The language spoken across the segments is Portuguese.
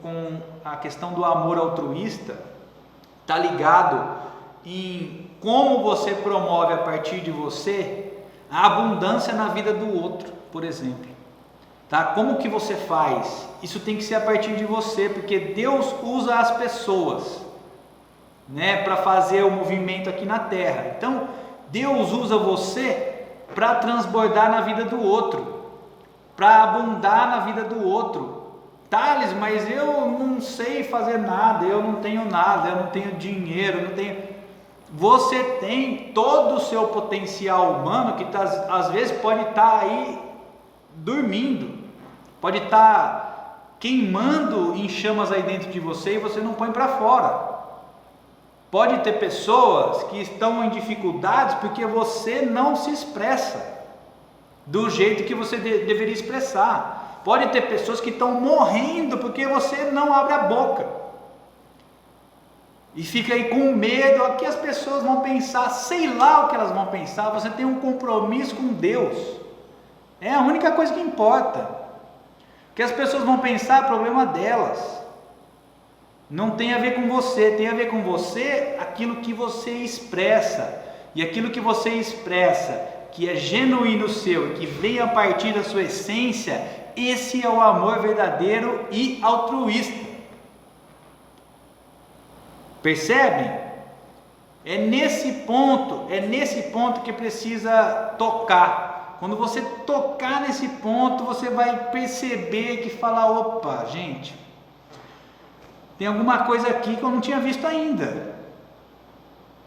com a questão do amor altruísta, está ligado em como você promove a partir de você a abundância na vida do outro, por exemplo. Tá? Como que você faz? Isso tem que ser a partir de você, porque Deus usa as pessoas, né, para fazer o movimento aqui na Terra. Então, Deus usa você para transbordar na vida do outro, para abundar na vida do outro. Thales, mas eu não sei fazer nada, eu não tenho nada, eu não tenho dinheiro, eu não tenho... Você tem todo o seu potencial humano que às vezes pode estar aí dormindo, pode estar queimando em chamas aí dentro de você e você não põe para fora. Pode ter pessoas que estão em dificuldades porque você não se expressa do jeito que você deveria expressar. Pode ter pessoas que estão morrendo porque você não abre a boca. E fica aí com medo, o que as pessoas vão pensar, sei lá o que elas vão pensar. Você tem um compromisso com Deus. É a única coisa que importa. O que as pessoas vão pensar é problema delas. Não tem a ver com você, tem a ver com você aquilo que você expressa. E aquilo que você expressa, que é genuíno seu, que vem a partir da sua essência, esse é o amor verdadeiro e altruísta. Percebe? É nesse ponto que precisa tocar. Quando você tocar nesse ponto, você vai perceber que fala, opa, gente, tem alguma coisa aqui que eu não tinha visto ainda.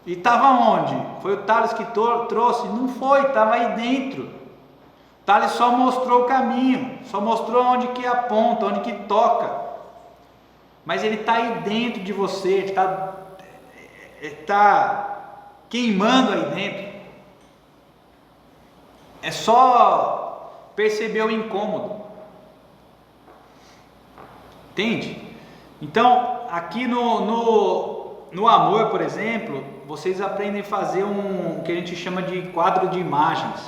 E estava onde? Foi o Thales que trouxe? Não foi, estava aí dentro. O Thales só mostrou o caminho, só mostrou onde que aponta, onde que toca. Mas ele está aí dentro de você, está queimando aí dentro. É só perceber o incômodo. Entende? Então, aqui no amor, por exemplo, vocês aprendem a fazer o que a gente chama de quadro de imagens.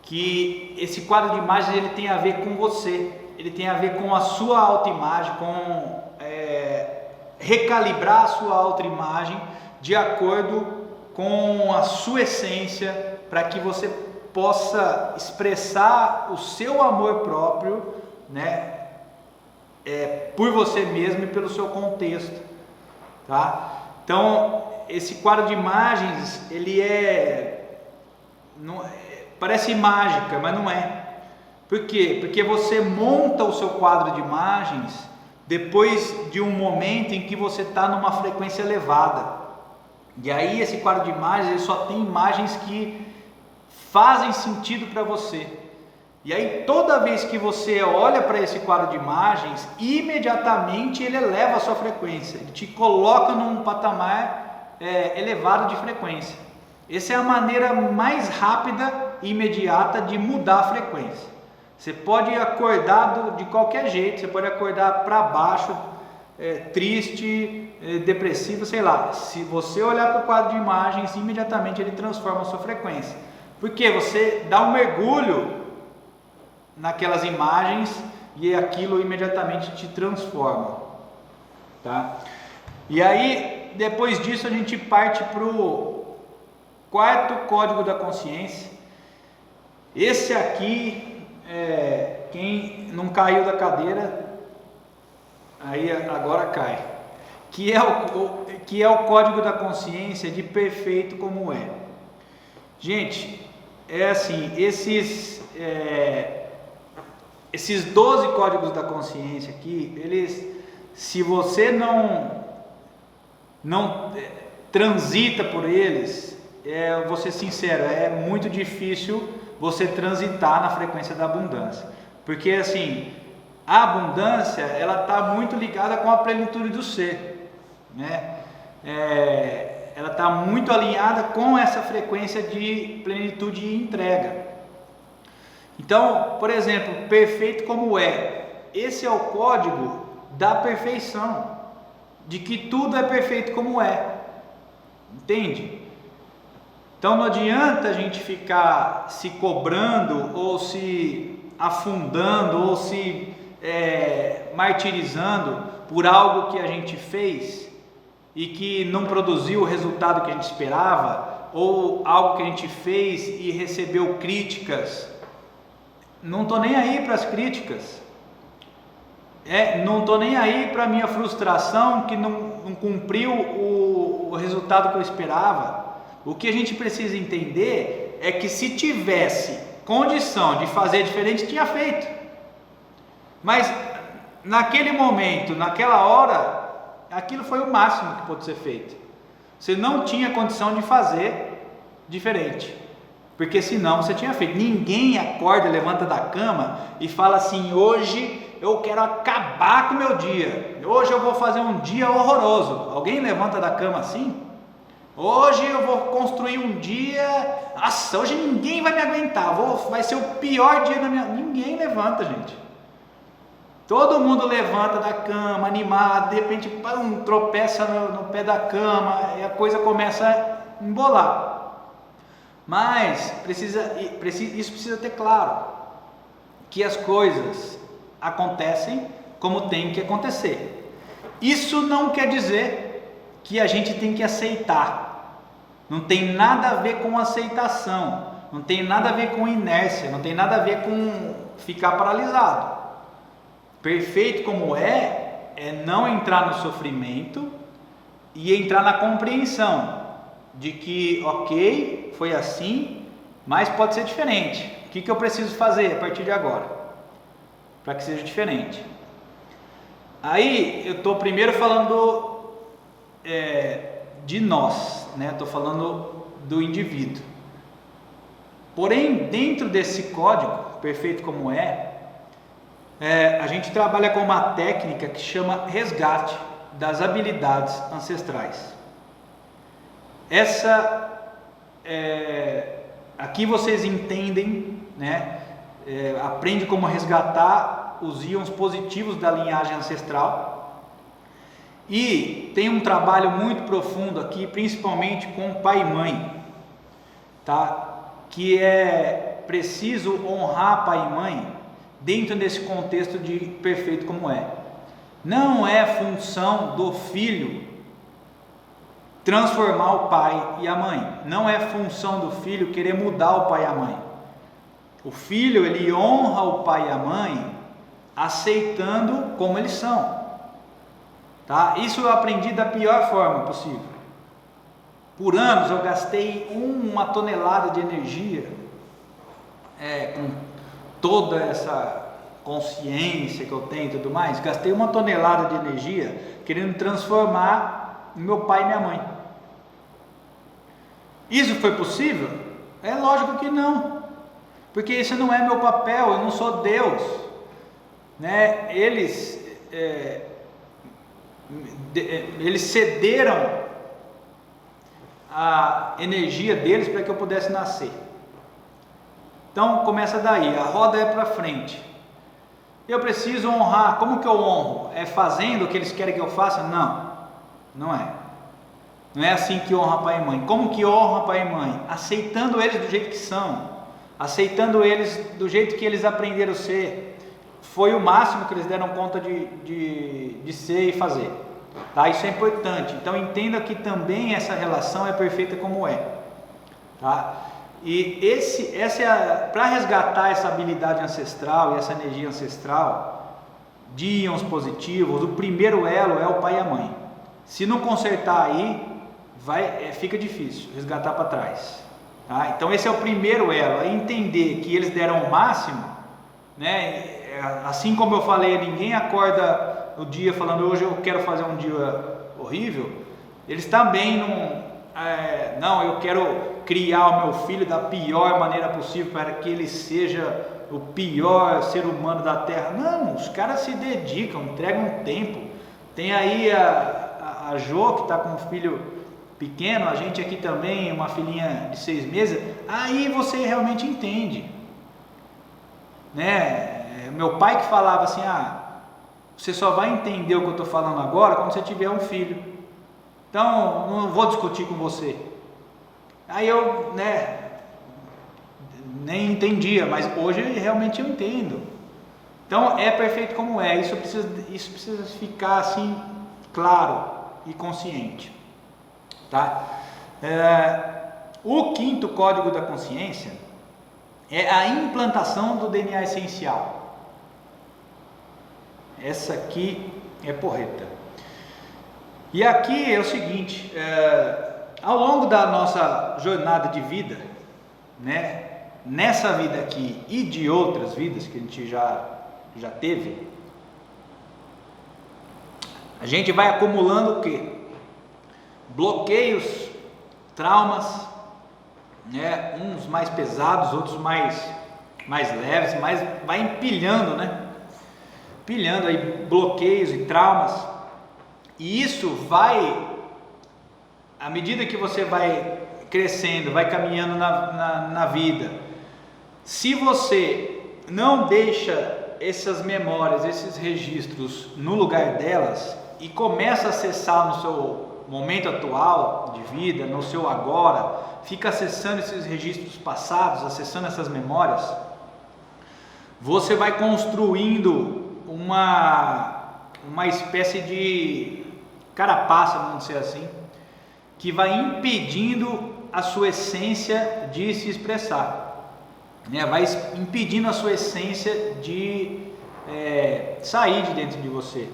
Que esse quadro de imagens ele tem a ver com você, ele tem a ver com a sua autoimagem, com recalibrar a sua autoimagem de acordo com a sua essência, para que você possa expressar o seu amor próprio, né? Por você mesmo e pelo seu contexto, tá? Então esse quadro de imagens ele parece mágica, mas não é. Por quê? Porque você monta o seu quadro de imagens depois de um momento em que você está numa frequência elevada, e aí esse quadro de imagens ele só tem imagens que fazem sentido para você. E aí toda vez que você olha para esse quadro de imagens, imediatamente ele eleva a sua frequência, ele te coloca num patamar elevado de frequência. Essa é a maneira mais rápida e imediata de mudar a frequência. Você pode acordar de qualquer jeito, você pode acordar para baixo, triste, depressivo, sei lá. Se você olhar para o quadro de imagens, imediatamente ele transforma a sua frequência. Porque você dá um mergulho naquelas imagens e aquilo imediatamente te transforma, tá? E aí depois disso a gente parte para o quarto código da consciência. Esse aqui, quem não caiu da cadeira, aí agora cai, que é o código da consciência de perfeito como é. Gente, assim, esses 12 códigos da consciência aqui, eles, se você não transita por eles, vou ser sincero, é muito difícil você transitar na frequência da abundância, porque assim, a abundância, ela está muito ligada com a plenitude do ser, né? Ela está muito alinhada com essa frequência de plenitude e entrega. Então, por exemplo, perfeito como é, esse é o código da perfeição, de que tudo é perfeito como é, entende? Então não adianta a gente ficar se cobrando ou se afundando ou se martirizando por algo que a gente fez e que não produziu o resultado que a gente esperava, ou algo que a gente fez e recebeu críticas. Não estou nem aí para as críticas, não estou nem aí para a minha frustração que não cumpriu o resultado que eu esperava. O que a gente precisa entender é que se tivesse condição de fazer diferente, tinha feito. Mas naquele momento, naquela hora, aquilo foi o máximo que pôde ser feito. Você não tinha condição de fazer diferente, porque senão você tinha feito. Ninguém acorda, levanta da cama e fala assim: hoje eu quero acabar com o meu dia, hoje eu vou fazer um dia horroroso. Alguém levanta da cama assim? Hoje eu vou construir um dia, nossa, hoje ninguém vai me aguentar, vai ser o pior dia da minha... Ninguém levanta, gente. Todo mundo levanta da cama, animado, de repente tropeça no pé da cama e a coisa começa a embolar. Mas isso precisa ter claro, que as coisas acontecem como tem que acontecer. Isso não quer dizer que a gente tem que aceitar. Não tem nada a ver com aceitação, não tem nada a ver com inércia, não tem nada a ver com ficar paralisado. Perfeito como é não entrar no sofrimento e entrar na compreensão de que, ok, foi assim, mas pode ser diferente. O que eu preciso fazer a partir de agora para que seja diferente? Aí eu estou primeiro falando de nós, né? Estou falando do indivíduo. Porém, dentro desse código, perfeito como a gente trabalha com uma técnica que chama resgate das habilidades ancestrais. Aqui vocês entendem, né? Aprende como resgatar os íons positivos da linhagem ancestral. E tem um trabalho muito profundo aqui, principalmente com pai e mãe, tá? Que é preciso honrar pai e mãe dentro desse contexto de perfeito como Não é função do filho transformar o pai e a mãe. Não é função do filho querer mudar o pai e a mãe. O filho, ele honra o pai e a mãe aceitando como eles são. Tá? Isso eu aprendi da pior forma possível. Por anos eu gastei 1 tonelada de energia com toda essa consciência que eu tenho e tudo mais. Gastei 1 tonelada de energia querendo transformar meu pai e minha mãe. Isso foi possível? É lógico que não, porque isso não é meu papel, eu não sou Deus, né? Eles cederam a energia deles para que eu pudesse nascer. Então começa daí, a roda é para frente. Eu preciso honrar. Como que eu honro? É fazendo o que eles querem que eu faça? Não, não é. Não é assim que honra pai e mãe. Como que honra pai e mãe? Aceitando eles do jeito que são, aceitando eles do jeito que eles aprenderam a ser. Foi o máximo que eles deram conta de ser e fazer. Tá? Isso é importante. Então entenda que também essa relação é perfeita como tá? E para resgatar essa habilidade ancestral e essa energia ancestral de íons positivos, o primeiro elo é o pai e a mãe. Se não consertar aí, fica difícil resgatar para trás. Tá? Então esse é o primeiro elo, é entender que eles deram o máximo, né? Assim como eu falei, ninguém acorda no dia falando hoje eu quero fazer um dia horrível. Eles também não, eu quero criar o meu filho da pior maneira possível para que ele seja o pior ser humano da terra. Não, os caras se dedicam, entregam tempo. Tem aí a Jo, que está com um filho pequeno, a gente aqui também, uma filhinha de 6 meses. Aí você realmente entende, né? Meu pai que falava assim: você só vai entender o que eu estou falando agora quando você tiver um filho. Então, não vou discutir com você. Aí eu, nem entendia, mas hoje realmente eu entendo. Então é perfeito como é, isso precisa ficar assim claro e consciente, tá? O quinto código da consciência é a implantação do DNA essencial. Essa aqui é porreta. E aqui é o seguinte, ao longo da nossa jornada de vida, né, nessa vida aqui e de outras vidas que a gente já teve, a gente vai acumulando o quê? Bloqueios, traumas, né, uns mais pesados, outros mais leves, mas vai empilhando, né? Empilhando aí bloqueios e traumas. E isso vai, à medida que você vai crescendo, vai caminhando na vida, se você não deixa essas memórias, esses registros no lugar delas e começa a acessar no seu momento atual de vida, no seu agora, fica acessando esses registros passados, acessando essas memórias, você vai construindo uma espécie de carapaça, vamos dizer assim, que vai impedindo a sua essência de se expressar, né? Vai impedindo a sua essência de sair de dentro de você,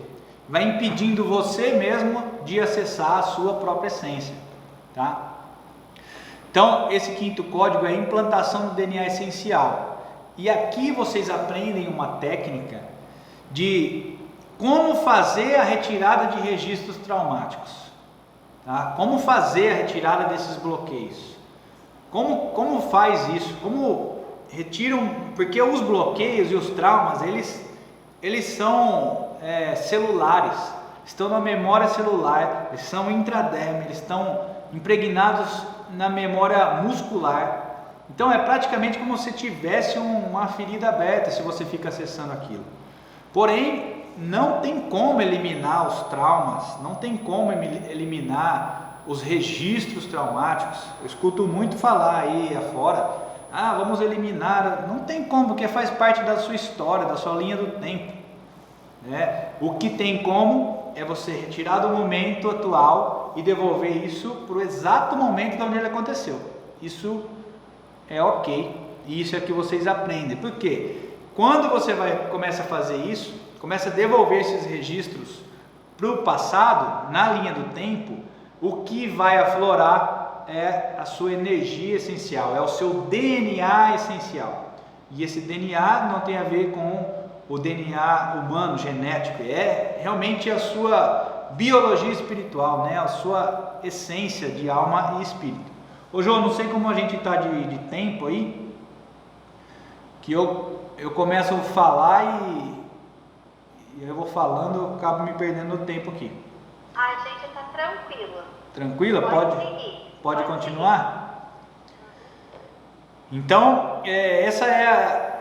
vai impedindo você mesmo de acessar a sua própria essência, tá? Então esse quinto código é a implantação do DNA essencial, e aqui vocês aprendem uma técnica de como fazer a retirada de registros traumáticos, tá? Como fazer a retirada desses bloqueios, como faz isso, como retiram, porque os bloqueios e os traumas, eles são celulares, estão na memória celular, eles são intraderme, eles estão impregnados na memória muscular. Então é praticamente como se tivesse uma ferida aberta se você fica acessando aquilo. Porém, não tem como eliminar os traumas, não tem como eliminar os registros traumáticos. Eu escuto muito falar aí afora, vamos eliminar, não tem como, porque faz parte da sua história, da sua linha do tempo, né? O que tem como é você retirar do momento atual e devolver isso para o exato momento de onde ele aconteceu. Isso é ok, e isso é que vocês aprendem. Por quê? Quando você começa a fazer isso, começa a devolver esses registros para o passado, na linha do tempo, o que vai aflorar é a sua energia essencial, é o seu DNA essencial. E esse DNA não tem a ver com o DNA humano, genético, é realmente a sua biologia espiritual, né? A sua essência de alma e espírito. Ô João, não sei como a gente está de tempo aí, que eu começo a falar e eu vou falando, eu acabo me perdendo no tempo aqui. A gente está tranquila. Tranquila? Pode continuar? Uhum. Então, essa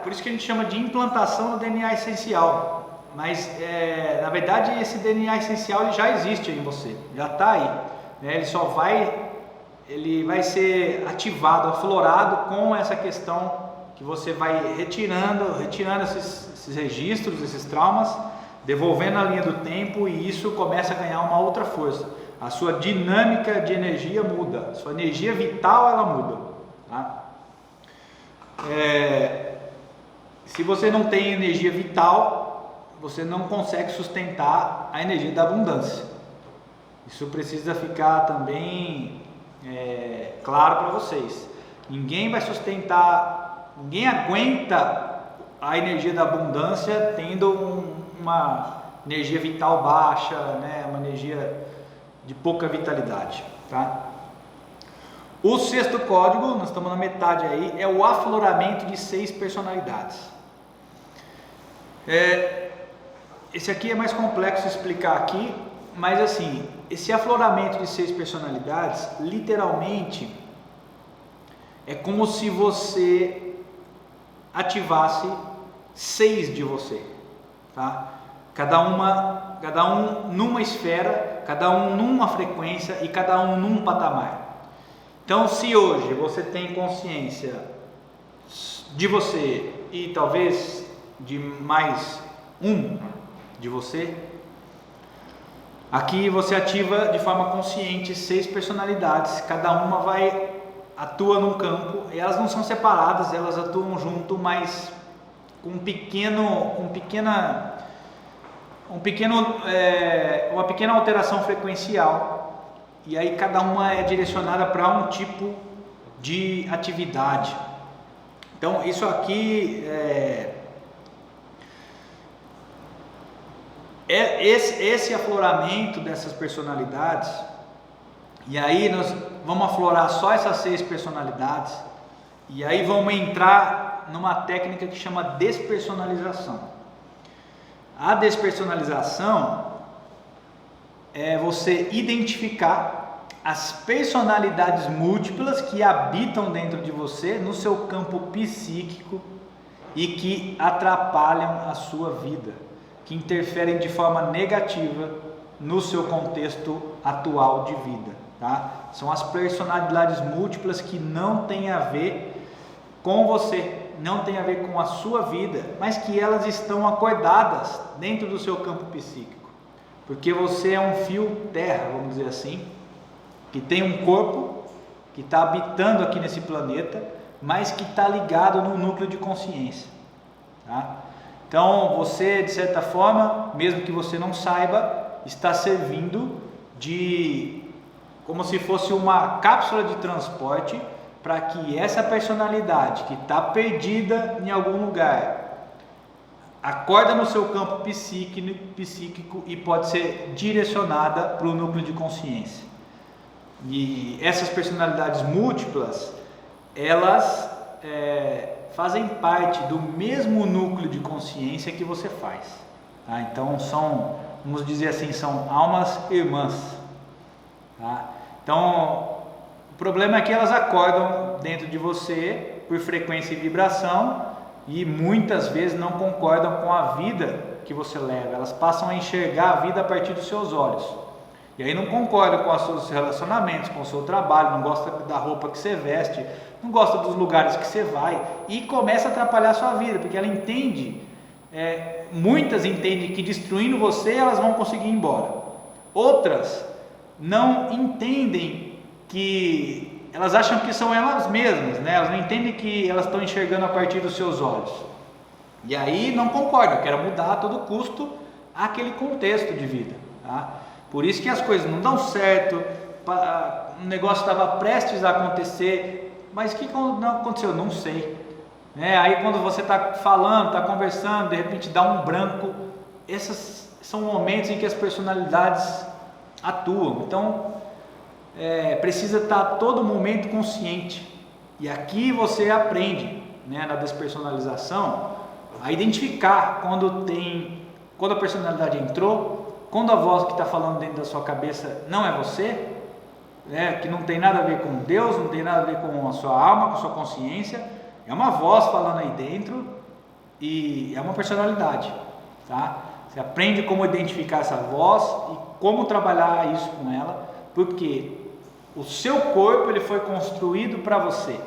por isso que a gente chama de implantação do DNA essencial. Mas, na verdade, esse DNA essencial ele já existe em você, já está aí, né? Ele vai ser ativado, aflorado com essa questão que você vai retirando esses registros, esses traumas, devolvendo a linha do tempo, e isso começa a ganhar uma outra força. A sua dinâmica de energia muda, a sua energia vital ela muda, tá? Se você não tem energia vital, você não consegue sustentar a energia da abundância. Isso precisa ficar também claro para vocês. Ninguém vai sustentar, ninguém aguenta a energia da abundância tendo uma energia vital baixa, né? Uma energia de pouca vitalidade, tá? O sexto código, nós estamos na metade aí, é o afloramento de 6 personalidades. Esse aqui é mais complexo explicar aqui, mas assim, esse afloramento de 6 personalidades, literalmente, é como se você ativasse 6 de você, tá? Cada um numa esfera, cada um numa frequência e cada um num patamar. Então, se hoje você tem consciência de você e talvez de mais um de você. Aqui você ativa de forma consciente 6 personalidades, cada uma atua num campo, e elas não são separadas, elas atuam junto, mas com uma pequena alteração frequencial, e aí cada uma é direcionada para um tipo de atividade. Então isso aqui esse afloramento dessas personalidades, e aí nós vamos aflorar só essas 6 personalidades, e aí vamos entrar numa técnica que chama despersonalização. A despersonalização é você identificar as personalidades múltiplas que habitam dentro de você, no seu campo psíquico, e que atrapalham a sua vida, que interferem de forma negativa no seu contexto atual de vida, tá? São as personalidades múltiplas que não têm a ver com você, não tem a ver com a sua vida, mas que elas estão acordadas dentro do seu campo psíquico, porque você é um fio terra, vamos dizer assim, que tem um corpo, que está habitando aqui nesse planeta, mas que está ligado no núcleo de consciência, tá? Então você, de certa forma, mesmo que você não saiba, está servindo como se fosse uma cápsula de transporte, para que essa personalidade que está perdida em algum lugar acorda no seu campo psíquico e pode ser direcionada para o núcleo de consciência. E essas personalidades múltiplas, elas fazem parte do mesmo núcleo de consciência que você faz, tá? Então vamos dizer assim, são almas irmãs, tá? Então o problema é que elas acordam dentro de você por frequência e vibração, e muitas vezes não concordam com a vida que você leva. Elas passam a enxergar a vida a partir dos seus olhos, e aí não concordam com os seus relacionamentos, com o seu trabalho, não gosta da roupa que você veste, não gosta dos lugares que você vai, e começa a atrapalhar a sua vida, porque ela entende, muitas entendem que destruindo você elas vão conseguir ir embora. Outras não entendem, que elas acham que são elas mesmas, né? Elas não entendem que elas estão enxergando a partir dos seus olhos, e aí não concordam, querem mudar a todo custo aquele contexto de vida, tá? Por isso que as coisas não dão certo, o negócio estava prestes a acontecer, mas o que não aconteceu? Não sei, né? Aí quando você está falando, está conversando, de repente dá um branco. Esses são momentos em que as personalidades atuam. Então precisa estar a todo momento consciente, e aqui você aprende, né, na despersonalização, a identificar quando a personalidade entrou, quando a voz que está falando dentro da sua cabeça não é você, né, que não tem nada a ver com Deus, não tem nada a ver com a sua alma, com a sua consciência, é uma voz falando aí dentro, e é uma personalidade, tá? Você aprende como identificar essa voz e como trabalhar isso com ela, porque o seu corpo ele foi construído para você.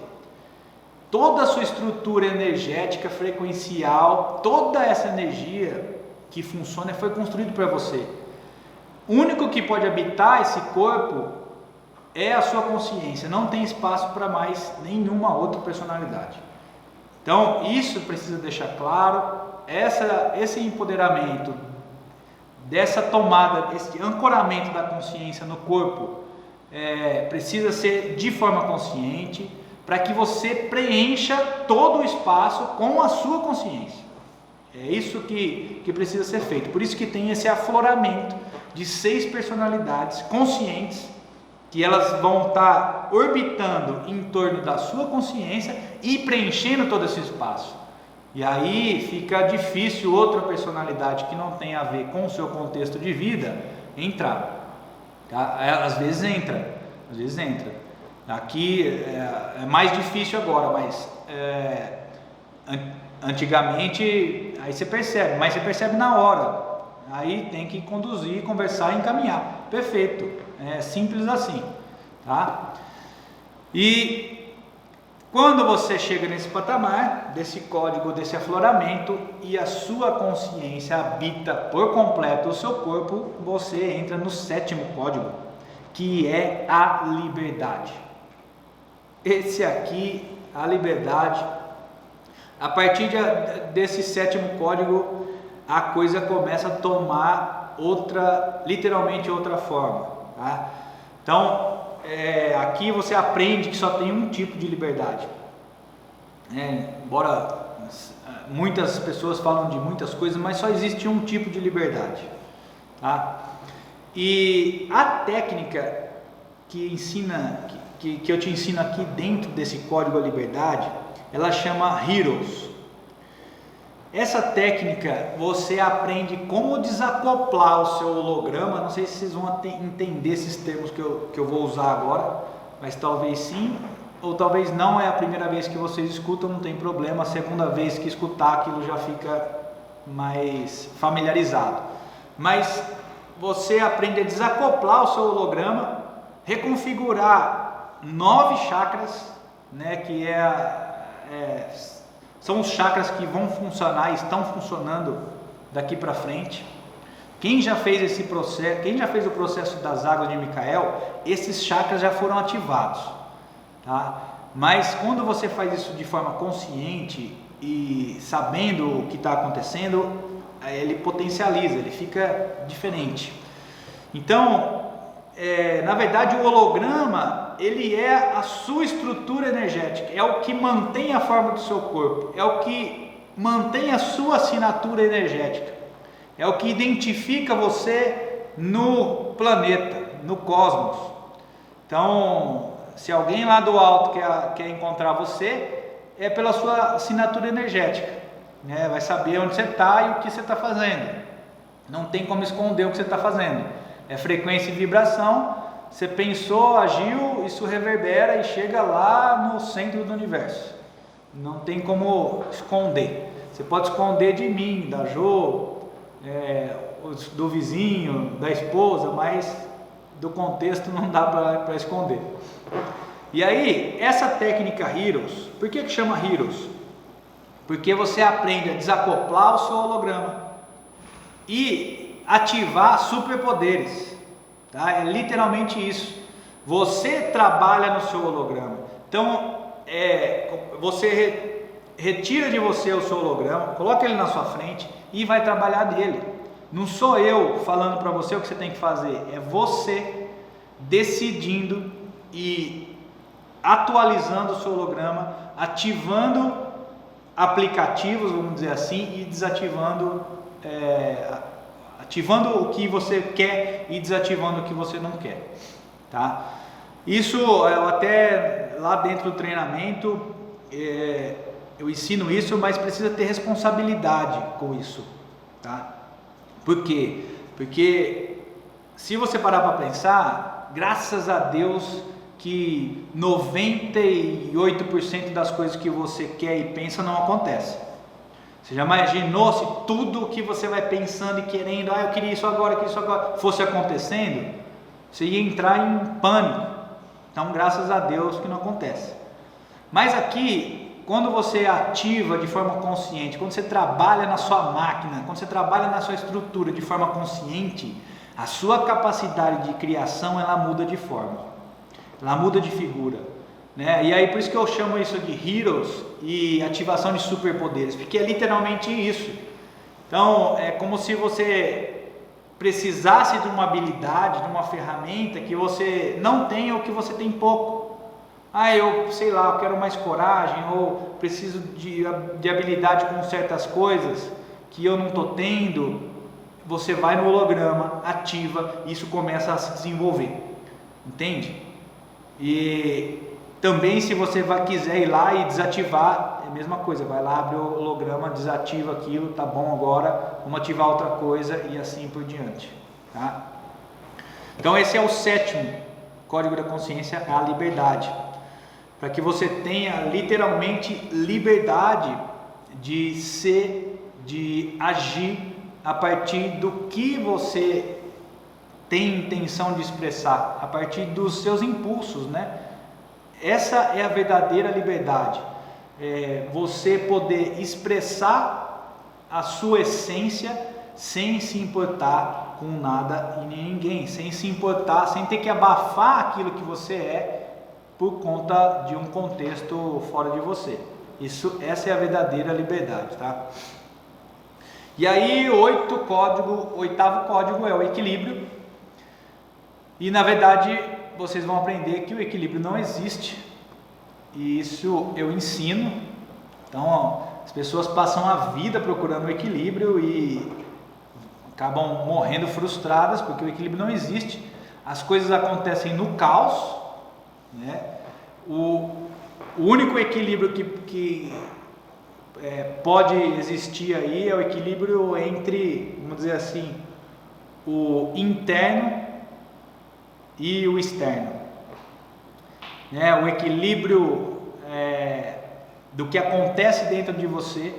Toda a sua estrutura energética, frequencial, toda essa energia que funciona foi construído para você. O único que pode habitar esse corpo é a sua consciência. Não tem espaço para mais nenhuma outra personalidade. Então isso precisa deixar claro. Esse empoderamento, dessa tomada, esse ancoramento da consciência no corpo, precisa ser de forma consciente, para que você preencha todo o espaço com a sua consciência. É isso que precisa ser feito. Por isso que tem esse afloramento de 6 personalidades conscientes, que elas vão estar orbitando em torno da sua consciência e preenchendo todo esse espaço. E aí fica difícil outra personalidade que não tem a ver com o seu contexto de vida entrar. Tá? Às vezes entra. Aqui é mais difícil agora, mas antigamente aí você percebe, mas você percebe na hora. Aí tem que conduzir, conversar e encaminhar. Perfeito, é simples assim, tá? E Quando você chega nesse patamar, desse código, desse afloramento, e a sua consciência habita por completo o seu corpo, você entra no 7º código, que é a liberdade. Esse aqui, a liberdade, a partir desse 7º código, a coisa começa a tomar literalmente outra forma, tá? Então, aqui você aprende que só tem um tipo de liberdade. Embora muitas pessoas falam de muitas coisas, mas só existe um tipo de liberdade, tá? E a técnica que eu te ensino aqui dentro desse código à liberdade, ela chama Heroes. Essa técnica você aprende como desacoplar o seu holograma. Não sei se vocês vão entender esses termos que eu vou usar agora, mas talvez sim, ou talvez não. É a primeira vez que vocês escutam, não tem problema. A segunda vez que escutar, aquilo já fica mais familiarizado. Mas você aprende a desacoplar o seu holograma, reconfigurar 9 chakras, né, que são os chakras que vão funcionar, estão funcionando daqui para frente. Quem já fez esse processo, quem já fez o processo das águas de Micael, esses chakras já foram ativados, tá? Mas quando você faz isso de forma consciente e sabendo o que está acontecendo, ele potencializa, ele fica diferente. Então, na verdade, o holograma, ele é a sua estrutura energética, é o que mantém a forma do seu corpo, é o que mantém a sua assinatura energética, é o que identifica você no planeta, no cosmos. Então, se alguém lá do alto quer encontrar você, é pela sua assinatura energética, né? Vai saber onde você está e o que você está fazendo. Não tem como esconder o que você está fazendo. É frequência e vibração. Você pensou, agiu, isso reverbera e chega lá no centro do universo. Não tem como esconder. Você pode esconder de mim, da Jo, do vizinho, da esposa, mas do contexto não dá para esconder. E aí, essa técnica Heroes, por que chama Heroes? Porque você aprende a desacoplar o seu holograma e ativar superpoderes, tá? É literalmente isso. Você trabalha no seu holograma. Então, você retira de você o seu holograma, coloca ele na sua frente e vai trabalhar dele. Não sou eu falando para você o que você tem que fazer, é você decidindo e atualizando o seu holograma, ativando aplicativos, vamos dizer assim, e desativando, ativando o que você quer e desativando o que você não quer, tá? Isso eu até lá dentro do treinamento eu ensino isso, mas precisa ter responsabilidade com isso, tá? Por quê? Porque se você parar para pensar, graças a Deus que 98% das coisas que você quer e pensa não acontece. Você já imaginou se tudo que você vai pensando e querendo, eu queria isso agora, fosse acontecendo? Você ia entrar em pânico. Então, graças a Deus que não acontece. Mas aqui, quando você ativa de forma consciente, quando você trabalha na sua máquina, quando você trabalha na sua estrutura de forma consciente, a sua capacidade de criação, ela muda de forma. Ela muda de figura, né? E aí por isso que eu chamo isso de Heroes e ativação de superpoderes, porque é literalmente isso. Então é como se você precisasse de uma habilidade, de uma ferramenta que você não tem ou que você tem pouco. Eu sei lá, eu quero mais coragem, ou preciso de habilidade com certas coisas que eu não estou tendo. Você vai no holograma, ativa, e isso começa a se desenvolver, entende? E também se você quiser ir lá e desativar, é a mesma coisa, vai lá, abre o holograma, desativa aquilo, tá bom agora, vamos ativar outra coisa e assim por diante, tá? Então esse é o 7º código da consciência, a liberdade, para que você tenha literalmente liberdade de ser, de agir a partir do que você tem intenção de expressar, a partir dos seus impulsos, né? essa é a verdadeira liberdade. Você poder expressar a sua essência sem se importar com nada e nem ninguém, sem se importar, sem ter que abafar aquilo que você é por conta de um contexto fora de você. Essa é a verdadeira liberdade, tá? E aí, o oitavo código é o equilíbrio. E na verdade, vocês vão aprender que o equilíbrio não existe. E isso eu ensino. Então, as pessoas passam a vida procurando o equilíbrio e acabam morrendo frustradas porque o equilíbrio não existe. As coisas acontecem no caos, né? O único equilíbrio que pode existir aí é o equilíbrio entre, vamos dizer assim, o interno e o externo, né? O equilíbrio do que acontece dentro de você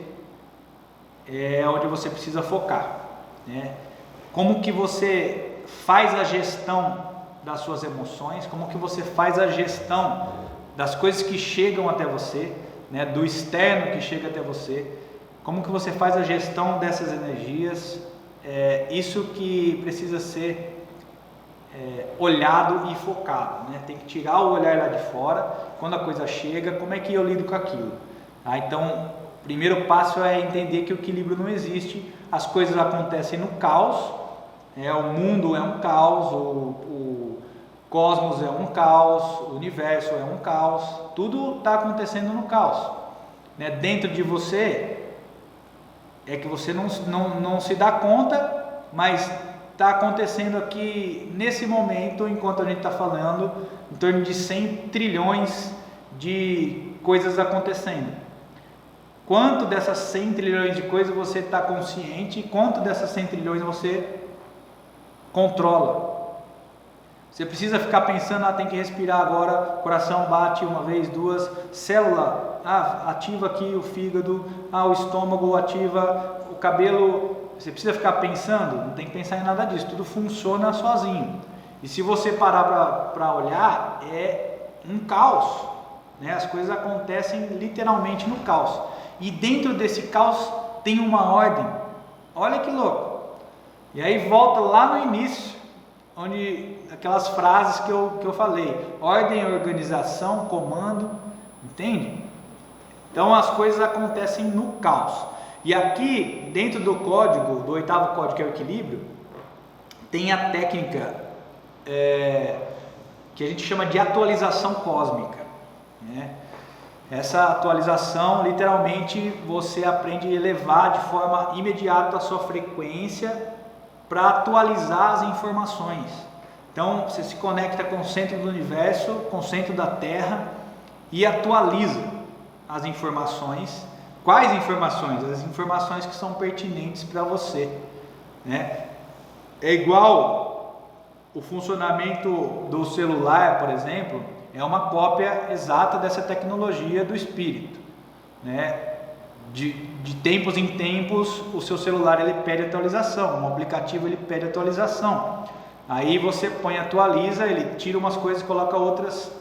é onde você precisa focar, né? Como que você faz a gestão das suas emoções, como que você faz a gestão das coisas que chegam até você, né? Do externo que chega até você, como que você faz a gestão dessas energias, isso que precisa ser olhado e focado, né? Tem que tirar o olhar lá de fora, quando a coisa chega, como é que eu lido com aquilo? Então, o primeiro passo é entender que o equilíbrio não existe, as coisas acontecem no caos, o mundo é um caos, o cosmos é um caos, o universo é um caos, tudo está acontecendo no caos, né? Dentro de você é que você não se dá conta, mas está acontecendo aqui nesse momento, enquanto a gente está falando, em torno de 100 trilhões de coisas acontecendo. Quanto dessas 100 trilhões de coisas você está consciente e quanto dessas 100 trilhões você controla? Você precisa ficar pensando, tem que respirar agora, coração bate uma vez, duas, célula, ativa aqui o fígado, o estômago ativa o cabelo. Você precisa ficar pensando? Não tem que pensar em nada disso, tudo funciona sozinho. E se você parar para olhar, é um caos, né? As coisas acontecem literalmente no caos. E dentro desse caos tem uma ordem. Olha que louco. E aí volta lá no início, onde aquelas frases que eu falei: ordem, organização, comando, entende? Então as coisas acontecem no caos. E aqui, dentro do código, do oitavo código, que é o equilíbrio, tem a técnica que a gente chama de atualização cósmica, né? Essa atualização, literalmente, você aprende a elevar de forma imediata a sua frequência para atualizar as informações. Então, você se conecta com o centro do universo, com o centro da Terra e atualiza as informações. Quais informações? As informações que são pertinentes para você, né? É igual o funcionamento do celular, por exemplo, é uma cópia exata dessa tecnologia do espírito, né? De tempos em tempos, o seu celular ele pede atualização, um aplicativo ele pede atualização. Aí você põe atualiza, ele tira umas coisas e coloca outras.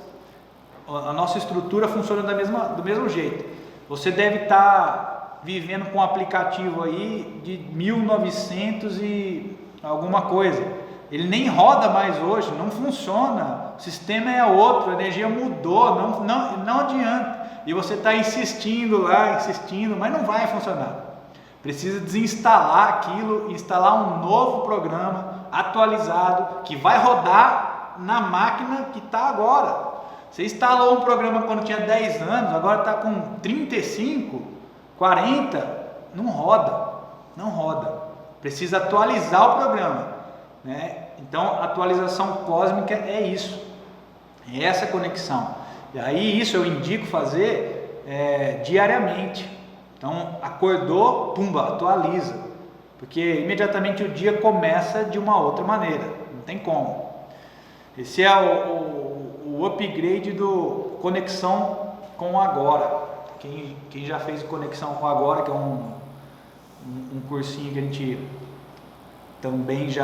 A nossa estrutura funciona do mesmo jeito. Você deve estar vivendo com um aplicativo aí de 1900 e alguma coisa. Ele nem roda mais hoje, não funciona. O sistema é outro, a energia mudou, não adianta. E você está insistindo lá, mas não vai funcionar. Precisa desinstalar aquilo, instalar um novo programa atualizado que vai rodar na máquina que está agora. Você instalou um programa quando tinha 10 anos, agora está com 35, 40, não roda. Precisa atualizar o programa, né? Então, atualização cósmica é isso, é essa conexão. E aí isso eu indico fazer diariamente. Então, acordou, pumba, atualiza, porque imediatamente o dia começa de uma outra maneira, não tem como. Esse é o upgrade do conexão com o agora. Quem já fez conexão com o agora, que é um cursinho que a gente também já